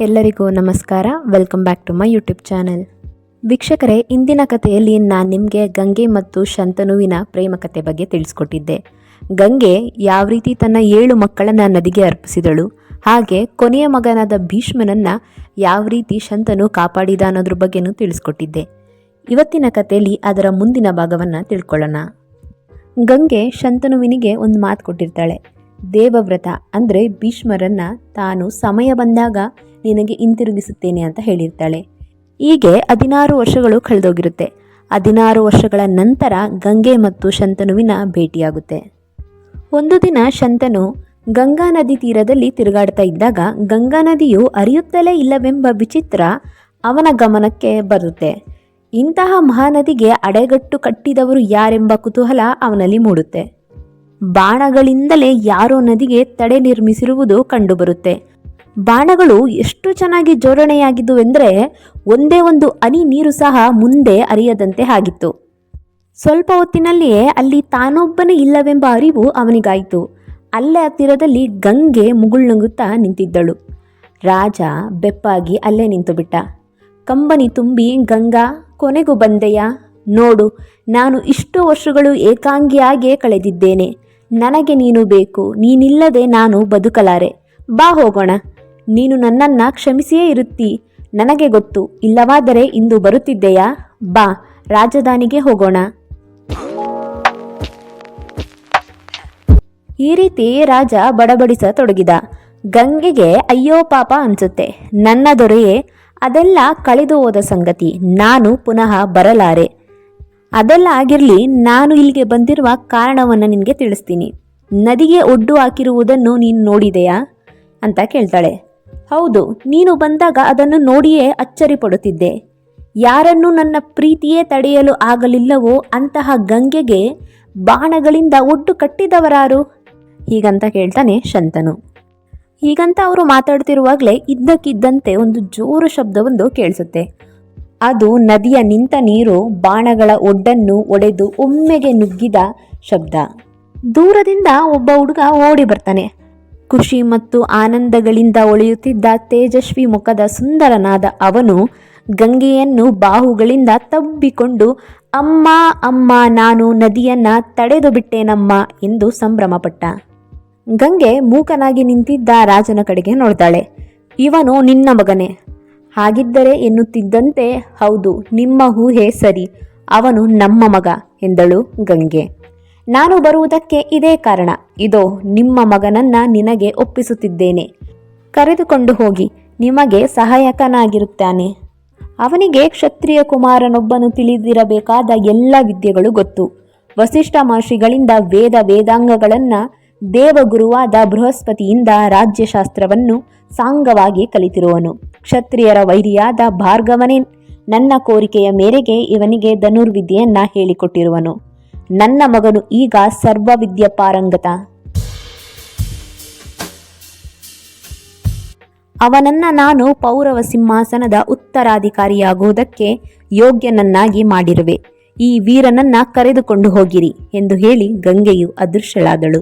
ಎಲ್ಲರಿಗೂ ನಮಸ್ಕಾರ. Welcome back to my YouTube channel. ವೀಕ್ಷಕರೇ, ಇಂದಿನ ಕಥೆಯಲ್ಲಿ ನಾನು ನಿಮಗೆ ಗಂಗೆ ಮತ್ತು ಶಂತನುವಿನ ಪ್ರೇಮ ಕಥೆ ಬಗ್ಗೆ ತಿಳಿಸ್ಕೊಟ್ಟಿದ್ದೆ. ಗಂಗೆ ಯಾವ ರೀತಿ ತನ್ನ 7 ಮಕ್ಕಳನ್ನು ನದಿಗೆ ಅರ್ಪಿಸಿದಳು, ಹಾಗೆ ಕೊನೆಯ ಮಗನಾದ ಭೀಷ್ಮನನ್ನು ಯಾವ ರೀತಿ ಶಂತನು ಕಾಪಾಡಿದ ಅನ್ನೋದ್ರ ಬಗ್ಗೆನೂ ತಿಳಿಸ್ಕೊಟ್ಟಿದ್ದೆ. ಇವತ್ತಿನ ಕಥೆಯಲ್ಲಿ ಅದರ ಮುಂದಿನ ಭಾಗವನ್ನು ತಿಳ್ಕೊಳ್ಳೋಣ. ಗಂಗೆ ಶಂತನುವಿನಿಗೆ ಒಂದು ಮಾತು ಕೊಟ್ಟಿರ್ತಾಳೆ. ದೇವವ್ರತ ಅಂದರೆ ಭೀಷ್ಮರನ್ನು ತಾನು ಸಮಯ ಬಂದಾಗ ನಿನಗೆ ಹಿಂತಿರುಗಿಸುತ್ತೇನೆ ಅಂತ ಹೇಳಿರ್ತಾಳೆ. ಹೀಗೆ 16 ವರ್ಷಗಳು ಕಳೆದೋಗಿರುತ್ತೆ. 16 ವರ್ಷಗಳ ನಂತರ ಗಂಗೆ ಮತ್ತು ಶಂತನುವಿನ ಭೇಟಿಯಾಗುತ್ತೆ. ಒಂದು ದಿನ ಶಂತನು ಗಂಗಾ ನದಿ ತೀರದಲ್ಲಿ ತಿರುಗಾಡ್ತಾ ಇದ್ದಾಗ ಗಂಗಾ ನದಿಯು ಹರಿಯುತ್ತಲೇ ಇಲ್ಲವೆಂಬ ವಿಚಿತ್ರ ಅವನ ಗಮನಕ್ಕೆ ಬರುತ್ತೆ. ಇಂತಹ ಮಹಾನದಿಗೆ ಅಡೆಗಟ್ಟು ಕಟ್ಟಿದವರು ಯಾರೆಂಬ ಕುತೂಹಲ ಅವನಲ್ಲಿ ಮೂಡುತ್ತೆ. ಬಾಣಗಳಿಂದಲೇ ಯಾರೋ ನದಿಗೆ ತಡೆ ನಿರ್ಮಿಸಿರುವುದು ಕಂಡುಬರುತ್ತೆ. ಬಾಣಗಳು ಎಷ್ಟು ಚೆನ್ನಾಗಿ ಜೋಡಣೆಯಾಗಿದ್ದುವೆಂದರೆ ಒಂದೇ ಒಂದು ಹನಿ ನೀರು ಸಹ ಮುಂದೆ ಹರಿಯದಂತೆ ಆಗಿತ್ತು. ಸ್ವಲ್ಪ ಹೊತ್ತಿನಲ್ಲಿಯೇ ಅಲ್ಲಿ ತಾನೊಬ್ಬನೇ ಇಲ್ಲವೆಂಬ ಅರಿವು ಅವನಿಗಾಯಿತು. ಅಲ್ಲೇ ಹತ್ತಿರದಲ್ಲಿ ಗಂಗೆ ಮುಗುಳ್ನಗುತ್ತಾ ನಿಂತಿದ್ದಳು. ರಾಜ ಬೆಪ್ಪಾಗಿ ಅಲ್ಲೇ ನಿಂತು ಬಿಟ್ಟ. ಕಂಬನಿ ತುಂಬಿ, ಗಂಗಾ, ಕೊನೆಗೂ ಬಂದೆಯ? ನೋಡು, ನಾನು ಇಷ್ಟು ವರ್ಷಗಳು ಏಕಾಂಗಿಯಾಗೇ ಕಳೆದಿದ್ದೇನೆ. ನನಗೆ ನೀನು ಬೇಕು. ನೀನಿಲ್ಲದೆ ನಾನು ಬದುಕಲಾರೆ. ಬಾ ಹೋಗೋಣ. ನೀನು ನನ್ನನ್ನು ಕ್ಷಮಿಸಿಯೇ ಇರುತ್ತೀ, ನನಗೆ ಗೊತ್ತು. ಇಲ್ಲವಾದರೆ ಇಂದು ಬರುತ್ತಿದ್ದೆಯಾ? ಬಾ, ರಾಜಧಾನಿಗೆ ಹೋಗೋಣ. ಈ ರೀತಿ ರಾಜ ಬಡಬಡಿಸತೊಡಗಿದ. ಗಂಗೆಗೆ ಅಯ್ಯೋ ಪಾಪ ಅನಿಸುತ್ತೆ. ನನ್ನ ದೊರೆಯೇ, ಅದೆಲ್ಲ ಕಳೆದು ಹೋದ ಸಂಗತಿ. ನಾನು ಪುನಃ ಬರಲಾರೆ. ಅದೆಲ್ಲ ಆಗಿರಲಿ, ನಾನು ಇಲ್ಲಿಗೆ ಬಂದಿರುವ ಕಾರಣವನ್ನು ನಿನಗೆ ತಿಳಿಸ್ತೀನಿ. ನದಿಗೆ ಒಡ್ಡು ಹಾಕಿರುವುದನ್ನು ನೀನು ನೋಡಿದೆಯಾ ಅಂತ ಕೇಳ್ತಾಳೆ. ಹೌದು, ನೀನು ಬಂದಾಗ ಅದನ್ನು ನೋಡಿಯೇ ಅಚ್ಚರಿ ಪಡುತ್ತಿದ್ದೆ. ಯಾರನ್ನು ನನ್ನ ಪ್ರೀತಿಯೇ ತಡೆಯಲು ಆಗಲಿಲ್ಲವೋ ಅಂತಹ ಗಂಗೆಗೆ ಬಾಣಗಳಿಂದ ಒಡ್ಡು ಕಟ್ಟಿದವರಾರು? ಹೀಗಂತ ಕೇಳ್ತಾನೆ ಶಂತನು. ಹೀಗಂತ ಅವರು ಮಾತಾಡ್ತಿರುವಾಗಲೇ ಇದ್ದಕ್ಕಿದ್ದಂತೆ ಒಂದು ಜೋರು ಶಬ್ದವೊಂದು ಕೇಳಿಸುತ್ತೆ. ಅದು ನದಿಯ ನಿಂತ ನೀರು ಬಾಣಗಳ ಒಡ್ಡನ್ನು ಒಡೆದು ಒಮ್ಮೆಗೆ ನುಗ್ಗಿದ ಶಬ್ದ. ದೂರದಿಂದ ಒಬ್ಬ ಹುಡುಗ ಓಡಿ ಬರ್ತಾನೆ. ಖುಷಿ ಮತ್ತು ಆನಂದಗಳಿಂದ ಒಳೆಯುತ್ತಿದ್ದ ತೇಜಸ್ವಿ ಮುಖದ ಸುಂದರನಾದ ಅವನು ಗಂಗೆಯನ್ನು ಬಾಹುಗಳಿಂದ ತಬ್ಬಿಕೊಂಡು, ಅಮ್ಮ ಅಮ್ಮ, ನಾನು ನದಿಯನ್ನ ತಡೆದು ಬಿಟ್ಟೇನಮ್ಮ ಎಂದು ಸಂಭ್ರಮಪಟ್ಟ. ಗಂಗೆ ಮೂಕನಾಗಿ ನಿಂತಿದ್ದ ರಾಜನ ಕಡೆಗೆ ನೋಡ್ತಾಳೆ. ಇವನು ನಿನ್ನ ಮಗನೇ? ಹಾಗಿದ್ದರೆ ಎನ್ನುತ್ತಿದ್ದಂತೆ, ಹೌದು, ನಿಮ್ಮ ಊಹೆ ಸರಿ, ಅವನು ನಮ್ಮ ಮಗ ಎಂದಳು ಗಂಗೆ. ನಾನು ಬರುವುದಕ್ಕೆ ಇದೇ ಕಾರಣ. ಇದೋ ನಿಮ್ಮ ಮಗನನ್ನ ನಿನಗೆ ಒಪ್ಪಿಸುತ್ತಿದ್ದೇನೆ. ಕರೆದುಕೊಂಡು ಹೋಗಿ, ನಿಮಗೆ ಸಹಾಯಕನಾಗಿರುತ್ತಾನೆ. ಅವನಿಗೆ ಕ್ಷತ್ರಿಯ ಕುಮಾರನೊಬ್ಬನು ತಿಳಿದಿರಬೇಕಾದ ಎಲ್ಲ ವಿದ್ಯೆಗಳು ಗೊತ್ತು. ವಸಿಷ್ಠ ಮಹರ್ಷಿಗಳಿಂದ ವೇದಾಂಗಗಳನ್ನು, ದೇವಗುರುವಾದ ಬೃಹಸ್ಪತಿಯಿಂದ ರಾಜ್ಯಶಾಸ್ತ್ರವನ್ನು ಸಾಂಗವಾಗಿ ಕಲಿತಿರುವನು. ಕ್ಷತ್ರಿಯರ ವೈರಿಯಾದ ಭಾರ್ಗವನೇ ನನ್ನ ಕೋರಿಕೆಯ ಮೇರೆಗೆ ಇವನಿಗೆ ಧನುರ್ವಿದ್ಯೆಯನ್ನ ಹೇಳಿಕೊಟ್ಟಿರುವನು. ನನ್ನ ಮಗನು ಈಗ ಸರ್ವವಿದ್ಯ ಪಾರಂಗತ. ಅವನನ್ನ ನಾನು ಪೌರವ ಸಿಂಹಾಸನದ ಉತ್ತರಾಧಿಕಾರಿಯಾಗುವುದಕ್ಕೆ ಯೋಗ್ಯನನ್ನಾಗಿ ಮಾಡಿರುವೆ. ಈ ವೀರನನ್ನ ಕರೆದುಕೊಂಡು ಹೋಗಿರಿ ಎಂದು ಹೇಳಿ ಗಂಗೆಯು ಅದೃಶ್ಯಳಾದಳು.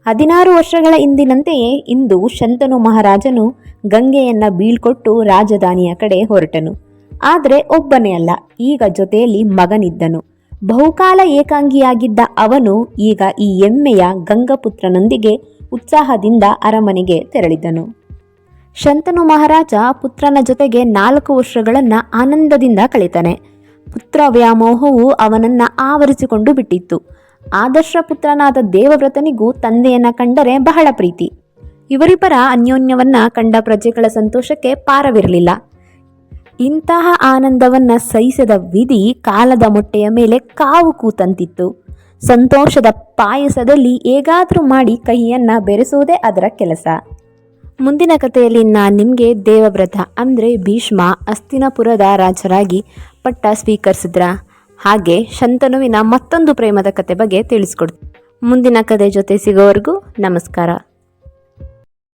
16 ವರ್ಷಗಳ ಹಿಂದಿನಂತೆಯೇ ಇಂದು ಶಂತನು ಮಹಾರಾಜನು ಗಂಗೆಯನ್ನ ಬೀಳ್ಕೊಟ್ಟು ರಾಜಧಾನಿಯ ಕಡೆ ಹೊರಟನು. ಆದರೆ ಒಬ್ಬನೇ ಅಲ್ಲ, ಈಗ ಜೊತೆಯಲ್ಲಿ ಮಗನಿದ್ದನು. ಬಹುಕಾಲ ಏಕಾಂಗಿಯಾಗಿದ್ದ ಅವನು ಈಗ ಈ ಹೆಮ್ಮೆಯ ಗಂಗಪುತ್ರನೊಂದಿಗೆ ಉತ್ಸಾಹದಿಂದ ಅರಮನೆಗೆ ತೆರಳಿದನು. ಶಂತನು ಮಹಾರಾಜ ಪುತ್ರನ ಜೊತೆಗೆ 4 ವರ್ಷಗಳನ್ನು ಆನಂದದಿಂದ ಕಳೀತಾನೆ. ಪುತ್ರ ವ್ಯಾಮೋಹವು ಅವನನ್ನ ಆವರಿಸಿಕೊಂಡು ಬಿಟ್ಟಿತ್ತು. ಆದರ್ಶ ಪುತ್ರನಾದ ದೇವವ್ರತನಿಗೂ ತಂದೆಯನ್ನ ಕಂಡರೆ ಬಹಳ ಪ್ರೀತಿ. ಇವರಿಬ್ಬರ ಅನ್ಯೋನ್ಯವನ್ನ ಕಂಡ ಪ್ರಜೆಗಳ ಸಂತೋಷಕ್ಕೆ ಪಾರವಿರಲಿಲ್ಲ. ಇಂತಹ ಆನಂದವನ್ನ ಸಹಿಸದ ವಿಧಿ ಕಾಲದ ಮೊಟ್ಟೆಯ ಮೇಲೆ ಕಾವು ಕೂತಂತಿತ್ತು. ಸಂತೋಷದ ಪಾಯಸದಲ್ಲಿ ಹೇಗಾದರೂ ಮಾಡಿ ಕಹಿಯನ್ನ ಬೆರೆಸುವುದೇ ಅದರ ಕೆಲಸ. ಮುಂದಿನ ಕಥೆಯಲ್ಲಿ ನಾನು ನಿಮಗೆ ದೇವವ್ರತ ಅಂದರೆ ಭೀಷ್ಮ ಹಸ್ತಿನಾಪುರದ ರಾಜರಾಗಿ ಪಟ್ಟ ಸ್ವೀಕರಿಸಿದ್ರ, ಹಾಗೆ ಶಂತನುವಿನ ಮತ್ತೊಂದು ಪ್ರೇಮದ ಕಥೆ ಬಗ್ಗೆ ತಿಳಿಸ್ಕೊಡ್ತೀನಿ. ಮುಂದಿನ ಕಥೆ ಜೊತೆ ಸಿಗೋವರೆಗೂ ನಮಸ್ಕಾರ.